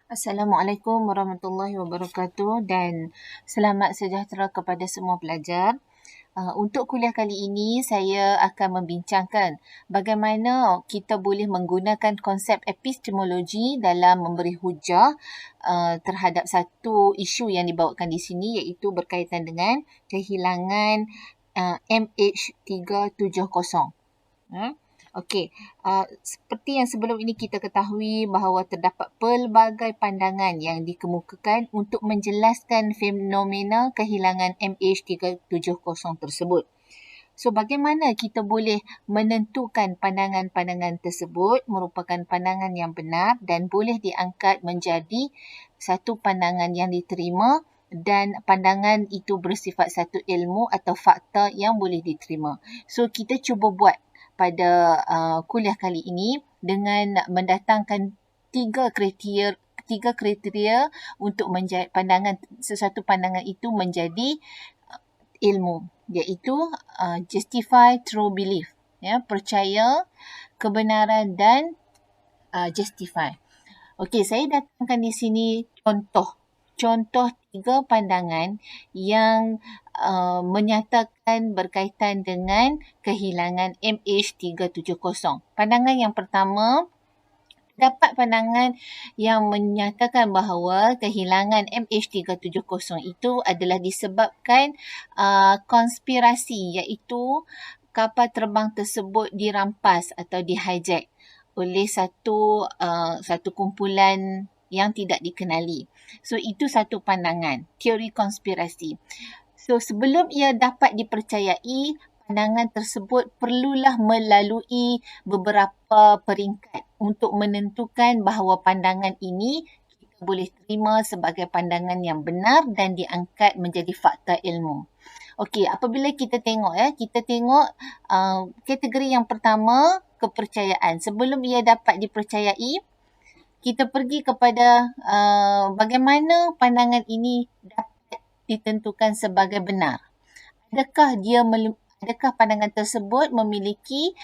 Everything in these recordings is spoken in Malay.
Assalamualaikum warahmatullahi wabarakatuh dan selamat sejahtera kepada semua pelajar. Untuk kuliah kali ini, saya akan membincangkan bagaimana kita boleh menggunakan konsep epistemologi dalam memberi hujah terhadap satu isu yang dibawakan di sini, iaitu berkaitan dengan kehilangan MH370. Okey, seperti yang sebelum ini kita ketahui bahawa terdapat pelbagai pandangan yang dikemukakan untuk menjelaskan fenomena kehilangan MH370 tersebut. So, bagaimana kita boleh menentukan pandangan-pandangan tersebut merupakan pandangan yang benar dan boleh diangkat menjadi satu pandangan yang diterima dan pandangan itu bersifat satu ilmu atau fakta yang boleh diterima. So, kita cuba buat pada kuliah kali ini dengan mendatangkan tiga kriteria untuk sesuatu pandangan itu menjadi ilmu, iaitu justify true belief, percaya, kebenaran dan justify. Okey, saya datangkan di sini contoh tiga pandangan yang menyatakan berkaitan dengan kehilangan MH370. Pandangan yang pertama, dapat pandangan yang menyatakan bahawa kehilangan MH370 itu adalah disebabkan konspirasi, iaitu kapal terbang tersebut dirampas atau di-hijack oleh satu kumpulan yang tidak dikenali. So, itu satu pandangan, teori konspirasi. So, sebelum ia dapat dipercayai, pandangan tersebut perlulah melalui beberapa peringkat untuk menentukan bahawa pandangan ini kita boleh terima sebagai pandangan yang benar dan diangkat menjadi fakta ilmu. Okey, apabila kita tengok kategori yang pertama, kepercayaan. Sebelum ia dapat dipercayai, kita pergi kepada bagaimana pandangan ini dapat ditentukan sebagai benar. Adakah pandangan tersebut memiliki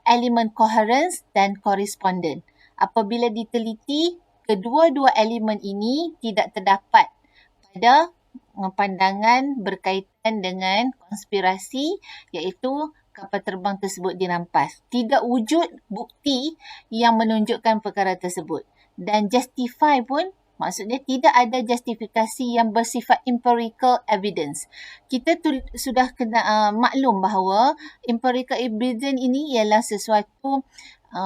elemen coherence dan correspondent? Apabila diteliti, kedua-dua elemen ini tidak terdapat pada pandangan berkaitan dengan konspirasi, iaitu kapal terbang tersebut dirampas. Tidak wujud bukti yang menunjukkan perkara tersebut. Dan justify pun, maksudnya tidak ada justifikasi yang bersifat empirical evidence. Kita sudah kena maklum bahawa empirical evidence ini ialah sesuatu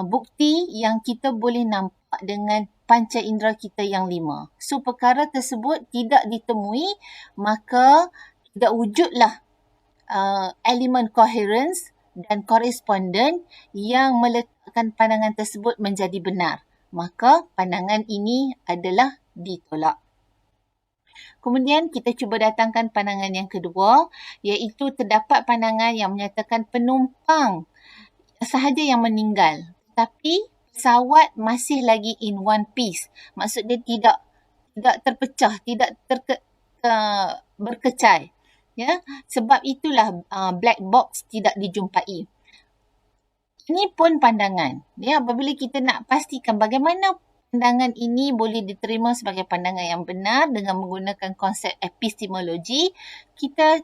bukti yang kita boleh nampak dengan panca indera kita yang 5. So, perkara tersebut tidak ditemui, maka tidak wujudlah elemen coherence dan correspondent yang meletakkan pandangan tersebut menjadi benar. Maka pandangan ini adalah ditolak. Kemudian kita cuba datangkan pandangan yang kedua, iaitu terdapat pandangan yang menyatakan penumpang sahaja yang meninggal, tapi pesawat masih lagi in one piece. Maksudnya tidak terpecah, tidak berkecai. Ya, sebab itulah black box tidak dijumpai. Ini pun pandangan. Ya, apabila kita nak pastikan bagaimana pandangan ini boleh diterima sebagai pandangan yang benar dengan menggunakan konsep epistemologi, kita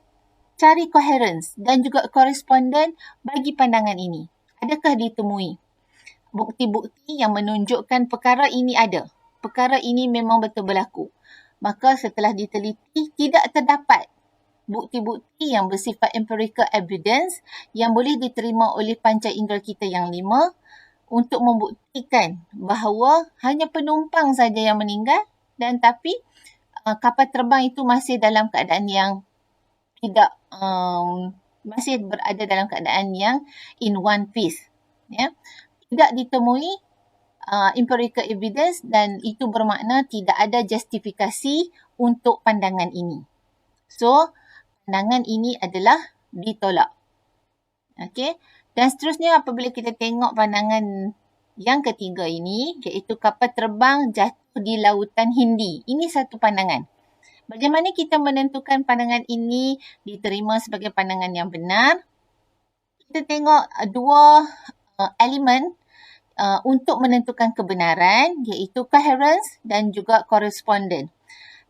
cari coherence dan juga correspondent bagi pandangan ini. Adakah ditemui bukti-bukti yang menunjukkan perkara ini ada? Perkara ini memang betul berlaku. Maka setelah diteliti, tidak terdapat bukti-bukti yang bersifat empirical evidence yang boleh diterima oleh panca indera kita yang 5 untuk membuktikan bahawa hanya penumpang saja yang meninggal dan tapi kapal terbang itu masih dalam keadaan yang tidak masih berada dalam keadaan yang in one piece. Ya. Tidak ditemui empirical evidence dan itu bermakna tidak ada justifikasi untuk pandangan ini. So, pandangan ini adalah ditolak. Okey. Dan seterusnya apabila kita tengok pandangan yang ketiga ini, iaitu kapal terbang jatuh di lautan Hindi. Ini satu pandangan. Bagaimana kita menentukan pandangan ini diterima sebagai pandangan yang benar? Kita tengok dua elemen untuk menentukan kebenaran, iaitu coherence dan juga correspondent.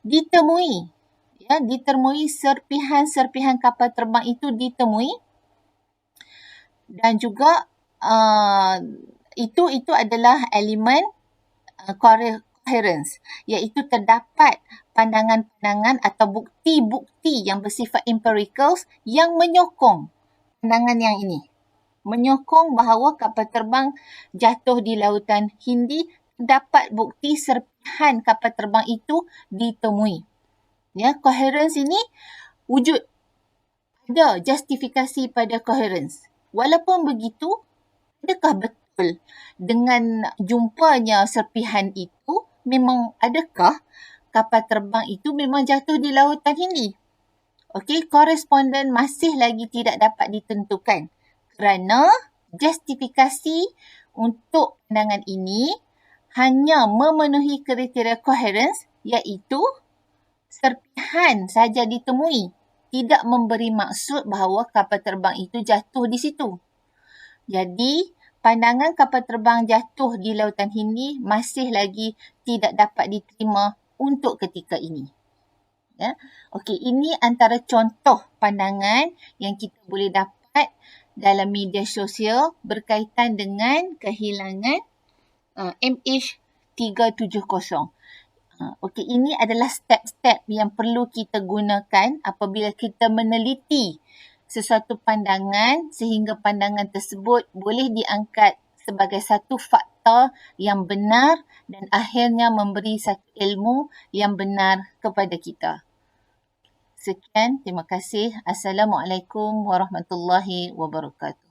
Ditemui serpihan-serpihan kapal terbang itu ditemui, dan juga itu adalah elemen coherence, iaitu terdapat pandangan-pandangan atau bukti-bukti yang bersifat empirical yang menyokong pandangan yang ini. Menyokong bahawa kapal terbang jatuh di Lautan Hindi, dapat bukti serpihan kapal terbang itu ditemui. Coherence ini wujud. Ada justifikasi pada coherence. Walaupun begitu, adakah betul dengan jumpanya serpihan itu, memang adakah kapal terbang itu memang jatuh di Lautan Hindi? Okey, koresponden masih lagi tidak dapat ditentukan kerana justifikasi untuk pandangan ini hanya memenuhi kriteria coherence, iaitu serpihan saja ditemui, tidak memberi maksud bahawa kapal terbang itu jatuh di situ. Jadi, pandangan kapal terbang jatuh di Lautan Hindi masih lagi tidak dapat diterima untuk ketika ini. Okey, ini antara contoh pandangan yang kita boleh dapat dalam media sosial berkaitan dengan kehilangan MH370. Okey, ini adalah step-step yang perlu kita gunakan apabila kita meneliti sesuatu pandangan sehingga pandangan tersebut boleh diangkat sebagai satu fakta yang benar dan akhirnya memberi satu ilmu yang benar kepada kita. Sekian, terima kasih. Assalamualaikum warahmatullahi wabarakatuh.